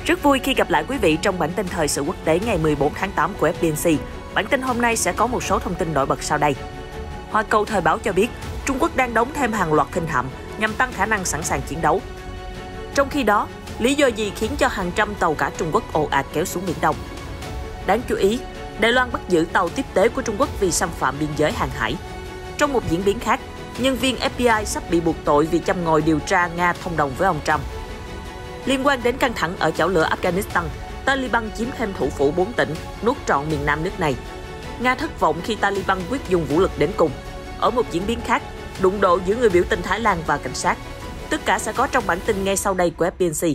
Rất vui khi gặp lại quý vị trong bản tin thời sự quốc tế ngày 14 tháng 8 của FBNC. Bản tin hôm nay sẽ có một số thông tin nổi bật sau đây. Hoa Cầu Thời báo cho biết, Trung Quốc đang đóng thêm hàng loạt khinh hạm nhằm tăng khả năng sẵn sàng chiến đấu. Trong khi đó, lý do gì khiến cho hàng trăm tàu cá Trung Quốc ồ ạt kéo xuống Biển Đông? Đáng chú ý, Đài Loan bắt giữ tàu tiếp tế của Trung Quốc vì xâm phạm biên giới hàng hải. Trong một diễn biến khác, nhân viên FBI sắp bị buộc tội vì châm ngòi điều tra Nga thông đồng với ông Trump. Liên quan đến căng thẳng ở chảo lửa Afghanistan, Taliban chiếm thêm thủ phủ 4 tỉnh, nuốt trọn miền nam nước này. Nga thất vọng khi Taliban quyết dùng vũ lực đến cùng. Ở một diễn biến khác, đụng độ giữa người biểu tình Thái Lan và cảnh sát. Tất cả sẽ có trong bản tin ngay sau đây của FBNC.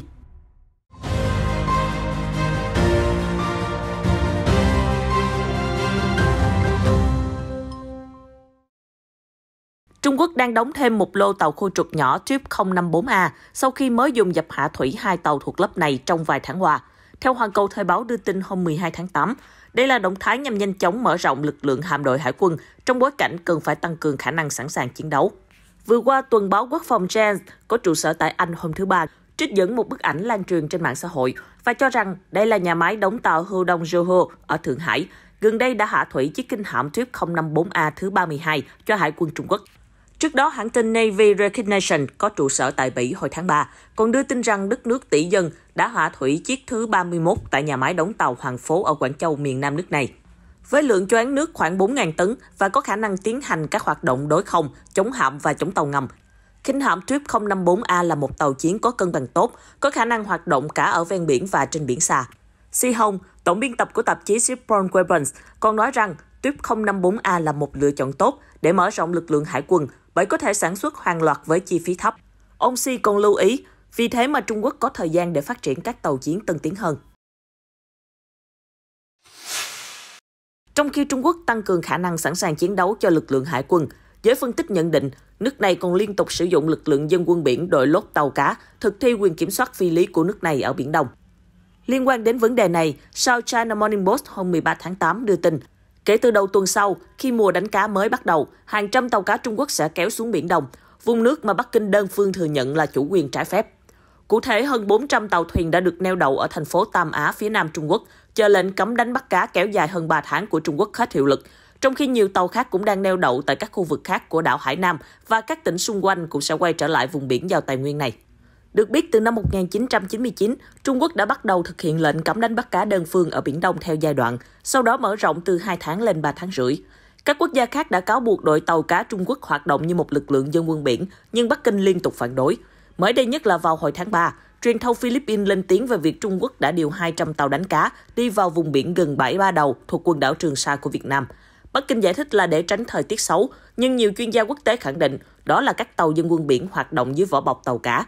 Trung Quốc đang đóng thêm một lô tàu khu trục nhỏ Type 054A sau khi mới dùng dập hạ thủy 2 tàu thuộc lớp này trong vài tháng qua. Theo Hoa Cầu Thời báo đưa tin hôm 12 tháng 8, đây là động thái nhằm nhanh chóng mở rộng lực lượng hạm đội hải quân trong bối cảnh cần phải tăng cường khả năng sẵn sàng chiến đấu. Vừa qua, tuần báo Quốc phòng Chance có trụ sở tại Anh hôm thứ Ba trích dẫn một bức ảnh lan truyền trên mạng xã hội và cho rằng đây là nhà máy đóng tàu Hu Dong Johor ở Thượng Hải, gần đây đã hạ thủy chiếc kinh hạm Type 054A thứ 32 cho Hải quân Trung Quốc. Trước đó, hãng tin Navy Recognition có trụ sở tại Bỉ hồi tháng 3 còn đưa tin rằng đất nước tỷ dân đã hạ thủy chiếc thứ 31 tại nhà máy đóng tàu Hoàng Phố ở Quảng Châu, miền nam nước này. Với lượng choán nước khoảng 4.000 tấn và có khả năng tiến hành các hoạt động đối không, chống hạm và chống tàu ngầm. Khinh hạm Type 054A là một tàu chiến có cân bằng tốt, có khả năng hoạt động cả ở ven biển và trên biển xa. Si Hong, tổng biên tập của tạp chí Shipborne Weapons, còn nói rằng Type 054A là một lựa chọn tốt để mở rộng lực lượng hải quân bởi có thể sản xuất hàng loạt với chi phí thấp. Ông Si còn lưu ý, vì thế mà Trung Quốc có thời gian để phát triển các tàu chiến tân tiến hơn. Trong khi Trung Quốc tăng cường khả năng sẵn sàng chiến đấu cho lực lượng hải quân, giới phân tích nhận định nước này còn liên tục sử dụng lực lượng dân quân biển đội lốt tàu cá, thực thi quyền kiểm soát phi lý của nước này ở Biển Đông. Liên quan đến vấn đề này, South China Morning Post hôm 13 tháng 8 đưa tin, kể từ đầu tuần sau, khi mùa đánh cá mới bắt đầu, hàng trăm tàu cá Trung Quốc sẽ kéo xuống Biển Đông, vùng nước mà Bắc Kinh đơn phương thừa nhận là chủ quyền trái phép. Cụ thể, hơn 400 tàu thuyền đã được neo đậu ở thành phố Tam Á phía nam Trung Quốc, chờ lệnh cấm đánh bắt cá kéo dài hơn 3 tháng của Trung Quốc hết hiệu lực, trong khi nhiều tàu khác cũng đang neo đậu tại các khu vực khác của đảo Hải Nam và các tỉnh xung quanh cũng sẽ quay trở lại vùng biển giàu tài nguyên này. Được biết, từ năm 1999, Trung Quốc đã bắt đầu thực hiện lệnh cấm đánh bắt cá đơn phương ở Biển Đông theo giai đoạn, sau đó mở rộng từ 2 tháng lên 3 tháng rưỡi. Các quốc gia khác đã cáo buộc đội tàu cá Trung Quốc hoạt động như một lực lượng dân quân biển, nhưng Bắc Kinh liên tục phản đối. Mới đây nhất là vào hồi tháng 3, truyền thông Philippines lên tiếng về việc Trung Quốc đã điều 200 tàu đánh cá đi vào vùng biển gần bãi Ba Đầu thuộc quần đảo Trường Sa của Việt Nam. Bắc Kinh giải thích là để tránh thời tiết xấu, nhưng nhiều chuyên gia quốc tế khẳng định đó là các tàu dân quân biển hoạt động dưới vỏ bọc tàu cá.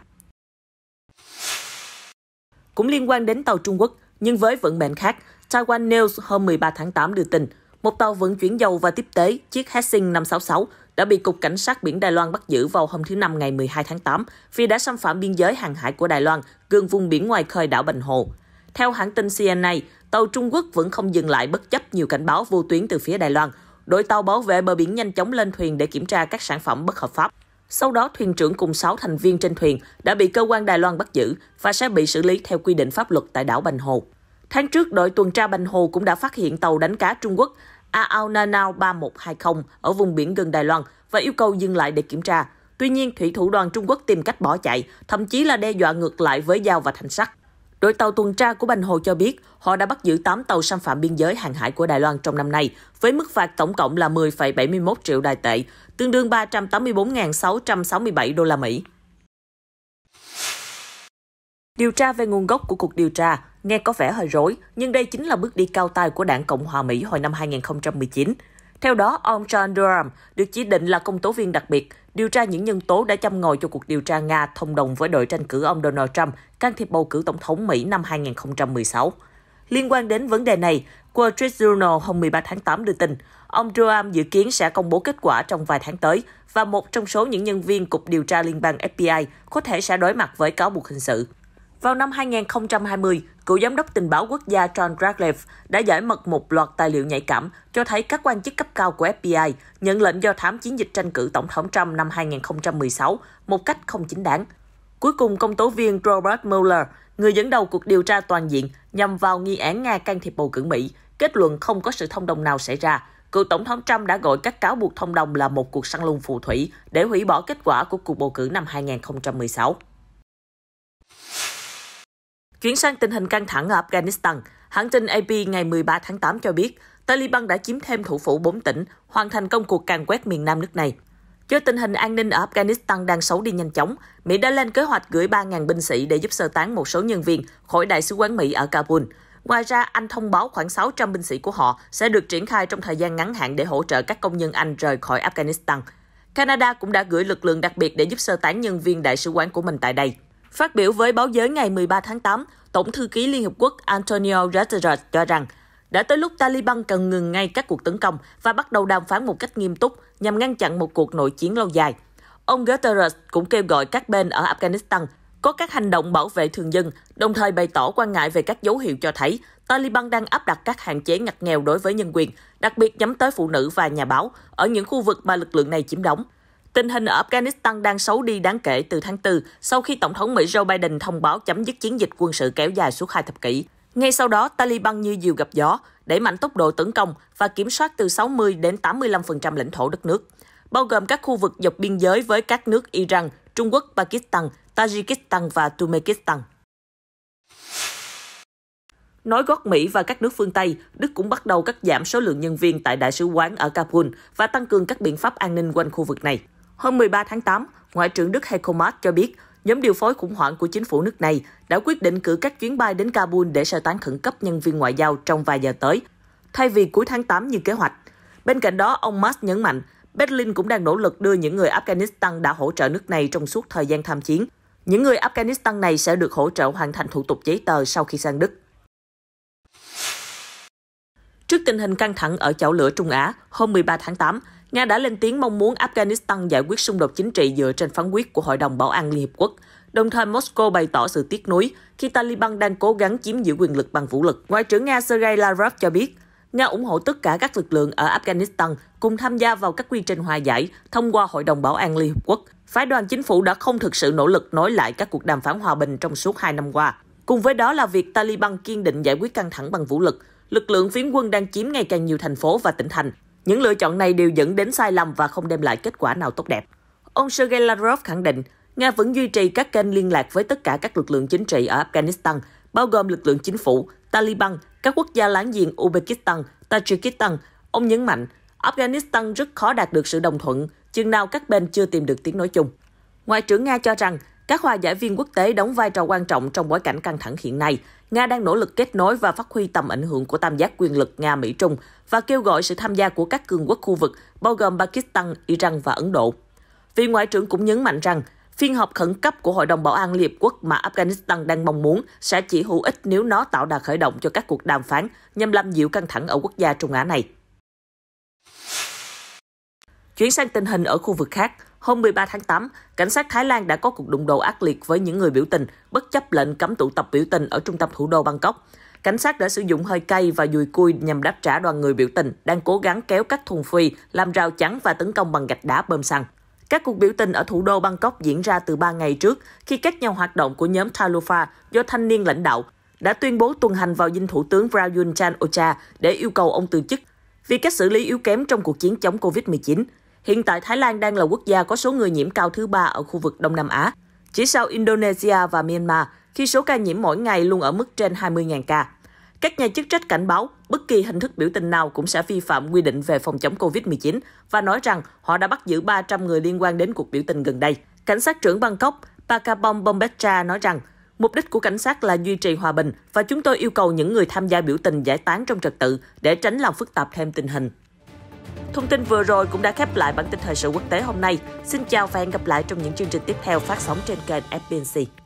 Cũng liên quan đến tàu Trung Quốc, nhưng với vận mệnh khác, Taiwan News hôm 13 tháng 8 đưa tin, một tàu vận chuyển dầu và tiếp tế, chiếc Hexing 566, đã bị Cục Cảnh sát biển Đài Loan bắt giữ vào hôm thứ Năm ngày 12 tháng 8 vì đã xâm phạm biên giới hàng hải của Đài Loan gần vùng biển ngoài khơi đảo Bành Hồ. Theo hãng tin CNA, tàu Trung Quốc vẫn không dừng lại bất chấp nhiều cảnh báo vô tuyến từ phía Đài Loan. Đội tàu bảo vệ bờ biển nhanh chóng lên thuyền để kiểm tra các sản phẩm bất hợp pháp. Sau đó, thuyền trưởng cùng 6 thành viên trên thuyền đã bị cơ quan Đài Loan bắt giữ và sẽ bị xử lý theo quy định pháp luật tại đảo Bành Hồ. Tháng trước, đội tuần tra Bành Hồ cũng đã phát hiện tàu đánh cá Trung Quốc Ao Nanao 3120 ở vùng biển gần Đài Loan và yêu cầu dừng lại để kiểm tra. Tuy nhiên, thủy thủ đoàn Trung Quốc tìm cách bỏ chạy, thậm chí là đe dọa ngược lại với dao và thanh sắt. Đội tàu tuần tra của Bành Hồ cho biết họ đã bắt giữ 8 tàu xâm phạm biên giới hàng hải của Đài Loan trong năm nay, với mức phạt tổng cộng là 10,71 triệu Đài tệ, tương đương 384.667 đô la Mỹ. Điều tra về nguồn gốc của cuộc điều tra nghe có vẻ hơi rối, nhưng đây chính là bước đi cao tay của Đảng Cộng hòa Mỹ hồi năm 2019. Theo đó, ông John Durham được chỉ định là công tố viên đặc biệt, điều tra những nhân tố đã châm ngòi cho cuộc điều tra Nga thông đồng với đội tranh cử ông Donald Trump can thiệp bầu cử tổng thống Mỹ năm 2016. Liên quan đến vấn đề này, Wall Street Journal hôm 13 tháng 8 đưa tin, ông Durham dự kiến sẽ công bố kết quả trong vài tháng tới và một trong số những nhân viên Cục Điều tra Liên bang FBI có thể sẽ đối mặt với cáo buộc hình sự. Vào năm 2020, cựu giám đốc tình báo quốc gia John Ratcliffe đã giải mật một loạt tài liệu nhạy cảm cho thấy các quan chức cấp cao của FBI nhận lệnh do thám chiến dịch tranh cử tổng thống Trump năm 2016 một cách không chính đáng. Cuối cùng, công tố viên Robert Mueller người dẫn đầu cuộc điều tra toàn diện nhằm vào nghi án Nga can thiệp bầu cử Mỹ, kết luận không có sự thông đồng nào xảy ra. Cựu Tổng thống Trump đã gọi các cáo buộc thông đồng là một cuộc săn lùng phù thủy để hủy bỏ kết quả của cuộc bầu cử năm 2016. Chuyển sang tình hình căng thẳng ở Afghanistan, hãng tin AP ngày 13 tháng 8 cho biết Taliban đã chiếm thêm thủ phủ 4 tỉnh, hoàn thành công cuộc càn quét miền nam nước này. Do tình hình an ninh ở Afghanistan đang xấu đi nhanh chóng, Mỹ đã lên kế hoạch gửi 3.000 binh sĩ để giúp sơ tán một số nhân viên khỏi Đại sứ quán Mỹ ở Kabul. Ngoài ra, Anh thông báo khoảng 600 binh sĩ của họ sẽ được triển khai trong thời gian ngắn hạn để hỗ trợ các công dân Anh rời khỏi Afghanistan. Canada cũng đã gửi lực lượng đặc biệt để giúp sơ tán nhân viên đại sứ quán của mình tại đây. Phát biểu với báo giới ngày 13 tháng 8, Tổng thư ký Liên Hợp Quốc Antonio Guterres cho rằng đã tới lúc Taliban cần ngừng ngay các cuộc tấn công và bắt đầu đàm phán một cách nghiêm túc nhằm ngăn chặn một cuộc nội chiến lâu dài. Ông Guterres cũng kêu gọi các bên ở Afghanistan có các hành động bảo vệ thường dân, đồng thời bày tỏ quan ngại về các dấu hiệu cho thấy Taliban đang áp đặt các hạn chế ngặt nghèo đối với nhân quyền, đặc biệt nhắm tới phụ nữ và nhà báo, ở những khu vực mà lực lượng này chiếm đóng. Tình hình ở Afghanistan đang xấu đi đáng kể từ tháng 4 sau khi Tổng thống Mỹ Joe Biden thông báo chấm dứt chiến dịch quân sự kéo dài suốt 2 thập kỷ. Ngay sau đó, Taliban như diều gặp gió, đẩy mạnh tốc độ tấn công và kiểm soát từ 60 đến 85% lãnh thổ đất nước, bao gồm các khu vực dọc biên giới với các nước Iran, Trung Quốc, Pakistan, Tajikistan và Turkmenistan. Nối gót Mỹ và các nước phương Tây, Đức cũng bắt đầu cắt giảm số lượng nhân viên tại đại sứ quán ở Kabul và tăng cường các biện pháp an ninh quanh khu vực này. Hôm 13 tháng 8, Ngoại trưởng Đức Heiko Maas cho biết nhóm điều phối khủng hoảng của chính phủ nước này đã quyết định cử các chuyến bay đến Kabul để sơ tán khẩn cấp nhân viên ngoại giao trong vài giờ tới, thay vì cuối tháng 8 như kế hoạch. Bên cạnh đó, ông Maas nhấn mạnh, Berlin cũng đang nỗ lực đưa những người Afghanistan đã hỗ trợ nước này trong suốt thời gian tham chiến. Những người Afghanistan này sẽ được hỗ trợ hoàn thành thủ tục giấy tờ sau khi sang Đức. Trước tình hình căng thẳng ở chảo lửa Trung Á, hôm 13 tháng 8, Nga đã lên tiếng mong muốn Afghanistan giải quyết xung đột chính trị dựa trên phán quyết của Hội đồng Bảo an Liên Hợp Quốc. Đồng thời, Moscow bày tỏ sự tiếc nuối khi Taliban đang cố gắng chiếm giữ quyền lực bằng vũ lực. Ngoại trưởng Nga Sergei Lavrov cho biết, Nga ủng hộ tất cả các lực lượng ở Afghanistan cùng tham gia vào các quy trình hòa giải thông qua Hội đồng Bảo an Liên Hợp Quốc. Phái đoàn chính phủ đã không thực sự nỗ lực nối lại các cuộc đàm phán hòa bình trong suốt 2 năm qua. Cùng với đó là việc Taliban kiên định giải quyết căng thẳng bằng vũ lực. Lực lượng phiến quân đang chiếm ngày càng nhiều thành phố và tỉnh thành. Những lựa chọn này đều dẫn đến sai lầm và không đem lại kết quả nào tốt đẹp. Ông Sergei Lavrov khẳng định, Nga vẫn duy trì các kênh liên lạc với tất cả các lực lượng chính trị ở Afghanistan, bao gồm lực lượng chính phủ, Taliban, các quốc gia láng giềng Uzbekistan, Tajikistan. Ông nhấn mạnh, Afghanistan rất khó đạt được sự đồng thuận, chừng nào các bên chưa tìm được tiếng nói chung. Ngoại trưởng Nga cho rằng, các hòa giải viên quốc tế đóng vai trò quan trọng trong bối cảnh căng thẳng hiện nay. Nga đang nỗ lực kết nối và phát huy tầm ảnh hưởng của tam giác quyền lực Nga-Mỹ-Trung và kêu gọi sự tham gia của các cường quốc khu vực, bao gồm Pakistan, Iran và Ấn Độ. Vị ngoại trưởng cũng nhấn mạnh rằng, phiên họp khẩn cấp của Hội đồng Bảo an Liên Hợp Quốc mà Afghanistan đang mong muốn sẽ chỉ hữu ích nếu nó tạo đà khởi động cho các cuộc đàm phán nhằm làm dịu căng thẳng ở quốc gia Trung Á này. Chuyển sang tình hình ở khu vực khác, hôm 13 tháng 8, cảnh sát Thái Lan đã có cuộc đụng độ ác liệt với những người biểu tình, bất chấp lệnh cấm tụ tập biểu tình ở trung tâm thủ đô Bangkok. Cảnh sát đã sử dụng hơi cay và dùi cui nhằm đáp trả đoàn người biểu tình đang cố gắng kéo các thùng phuy, làm rào chắn và tấn công bằng gạch đá bơm xăng. Các cuộc biểu tình ở thủ đô Bangkok diễn ra từ 3 ngày trước khi các nhà hoạt động của nhóm Thalufa do thanh niên lãnh đạo đã tuyên bố tuần hành vào dinh Thủ tướng Prayut Chan-o-cha để yêu cầu ông từ chức vì cách xử lý yếu kém trong cuộc chiến chống Covid-19. Hiện tại, Thái Lan đang là quốc gia có số người nhiễm cao thứ 3 ở khu vực Đông Nam Á, chỉ sau Indonesia và Myanmar, khi số ca nhiễm mỗi ngày luôn ở mức trên 20.000 ca. Các nhà chức trách cảnh báo bất kỳ hình thức biểu tình nào cũng sẽ vi phạm quy định về phòng chống Covid-19 và nói rằng họ đã bắt giữ 300 người liên quan đến cuộc biểu tình gần đây. Cảnh sát trưởng Bangkok, Pakapong Bombetra nói rằng, mục đích của cảnh sát là duy trì hòa bình và chúng tôi yêu cầu những người tham gia biểu tình giải tán trong trật tự để tránh làm phức tạp thêm tình hình. Thông tin vừa rồi cũng đã khép lại bản tin thời sự quốc tế hôm nay. Xin chào và hẹn gặp lại trong những chương trình tiếp theo phát sóng trên kênh FBNC.